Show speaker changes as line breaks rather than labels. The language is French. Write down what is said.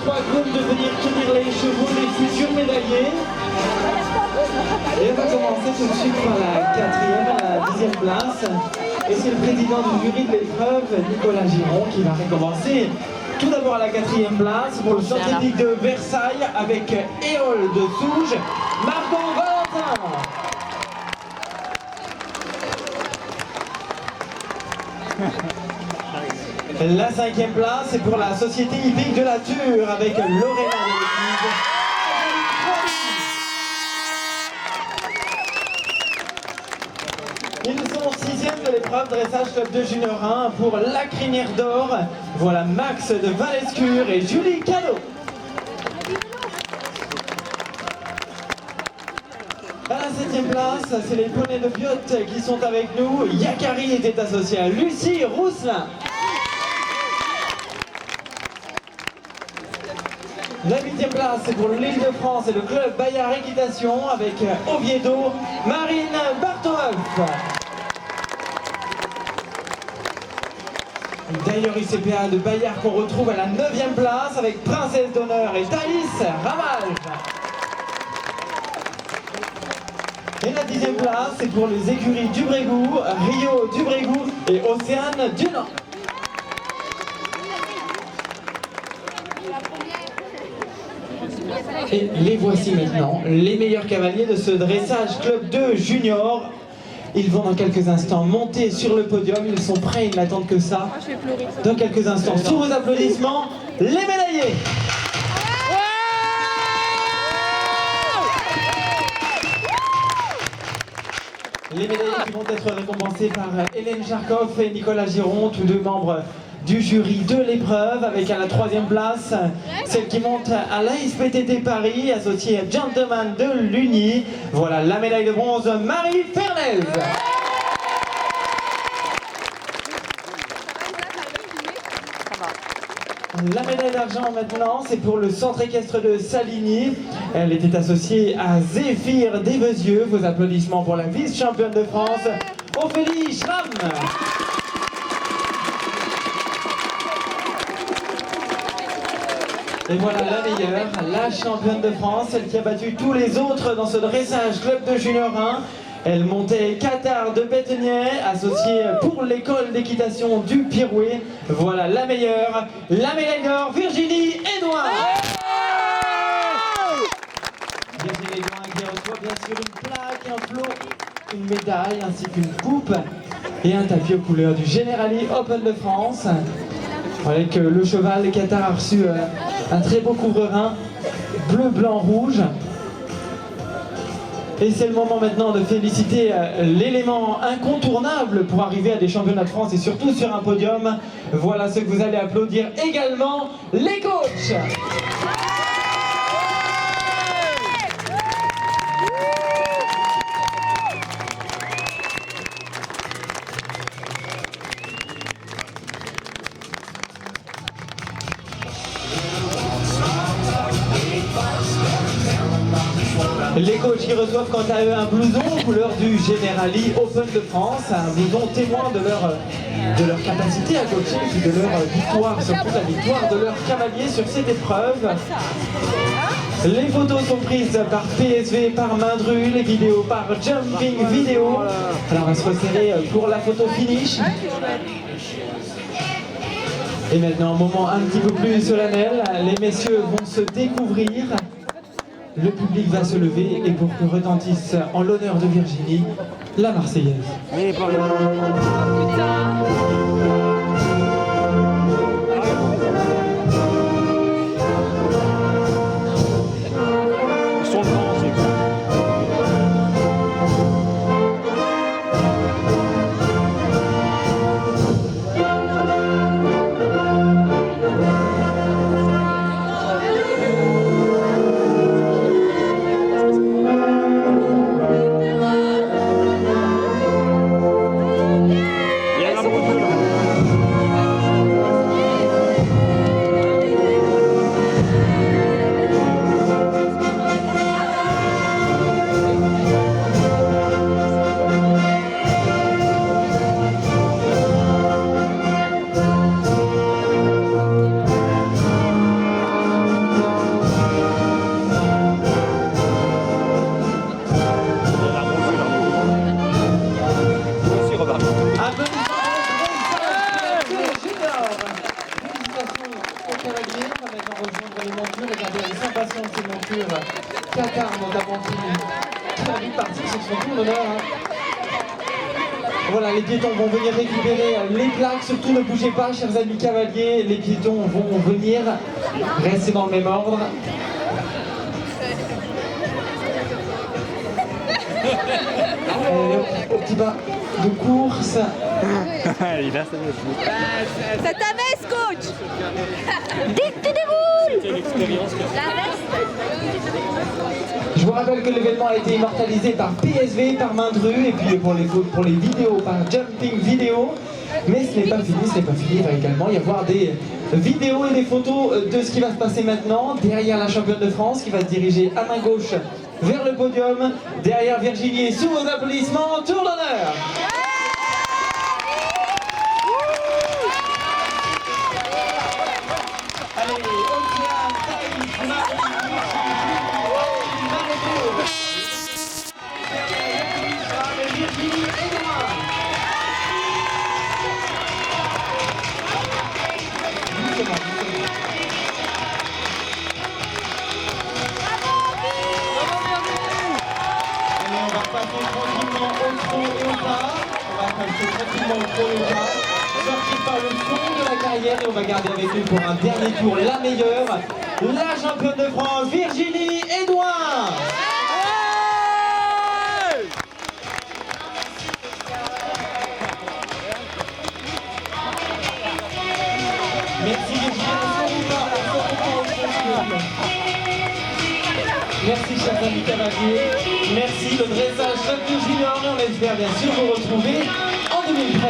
3 groupes de venir tenir les chevaux des futurs médaillés. Et on va commencer tout de suite par la 4e à la 10e place. Et c'est le président du jury de l'épreuve, Nicolas Giron, qui va récompenser tout d'abord à la 4e place pour le scientifique de Versailles avec Éole de Souge, Margot Valentin. La 5e place est pour la Société hippique de la Ture avec Lorena de l'Église. Ils sont 6e de l'épreuve dressage club de junior 1 pour la crinière d'or. Voilà Max de Valescure et Julie Cado. À la 7e place, c'est les poneys de Biote qui sont avec nous. Yakari était associé à Lucie Rousselin. La 8e place, c'est pour l'Île-de-France et le club Bayard Équitation avec Oviedo, Marine Bartomeuf. D'ailleurs, ICPA de Bayard qu'on retrouve à la 9e place avec Princesse d'honneur et Thaïs Ramage. Et la 10e place, c'est pour les écuries du Brégou, Rio du Brégou et Océane du Nord. Et les voici maintenant, les meilleurs cavaliers de ce dressage club 2 junior. Ils vont dans quelques instants monter sur le podium, ils sont prêts, ils n'attendent que ça. Dans quelques instants, sous vos applaudissements, les médaillés. Les médaillés qui vont être récompensés par Hélène Charkoff et Nicolas Giron, tous deux membres du jury de l'épreuve, avec à la 3e place celle qui monte à l'ASPTT Paris, associée à Gentleman de l'Uni. Voilà la médaille de bronze, Marie Fernaise. La médaille d'argent maintenant, c'est pour le centre équestre de Saligny. Elle était associée à Zéphyr Desvezieux. Vos applaudissements pour la vice-championne de France, Ophélie Schramm. Et voilà la meilleure, la championne de France, celle qui a battu tous les autres dans ce dressage club de junior 1. Elle montait Qatar de Béthenier, associée pour l'école d'équitation du Pirouet. Voilà la meilleure, la médaille d'or, Virginie Edouin. Virginie Edouin qui reçoit bien sûr une plaque, un flot, une médaille ainsi qu'une coupe et un tapis aux couleurs du Generali Open de France. Avec le cheval, Qatar a reçu un très beau couvre-rein bleu, blanc, rouge. Et c'est le moment maintenant de féliciter l'élément incontournable pour arriver à des championnats de France et surtout sur un podium. Voilà ce que vous allez applaudir également, les coachs. Les coachs qui reçoivent quant à eux un blouson couleur du Generali Open de France, un blouson témoin de leur capacité à coacher et de leur victoire, surtout la victoire de leurs cavaliers sur cette épreuve. Les photos sont prises par PSV, par Mindru, les vidéos par Jumping Vidéo. Alors on va se resserrer pour la photo finish. Et maintenant, un moment un petit peu plus solennel, les messieurs vont se découvrir. Le public va se lever et pour que retentisse en l'honneur de Virginie, la Marseillaise. Qatar notamment qui a envie de partir sur son tour d'honneur. Voilà, les piétons vont venir récupérer les plaques, surtout ne bougez pas chers amis cavaliers, les piétons vont venir, restez dans le même ordre. Au petit bas de course.
Il a
C'est ta veste, coach. Dès que tu déroules. La veste.
Je vous rappelle que l'événement a été immortalisé par PSV, par Mindru, et puis pour les vidéos, par Jumping Video. Mais ce n'est pas fini, il va également y avoir des vidéos et des photos de ce qui va se passer maintenant, derrière la championne de France, qui va se diriger à main gauche vers le podium, derrière Virginie, sous vos applaudissements, tour d'honneur. Allez, Océane, Thaïs, Marie, Virginie et moi. Allez, on va passer tranquillement au trot et au pas. On va passer tranquillement au trot et au pas. Sortir par le fond de la carrière et on va garder avec nous pour un dernier tour la meilleure, la championne de France, Virginie Edouard. Merci Virginie, merci chers amis cavaliers, merci le dressage de Junior et on espère bien sûr vous retrouver en 2013.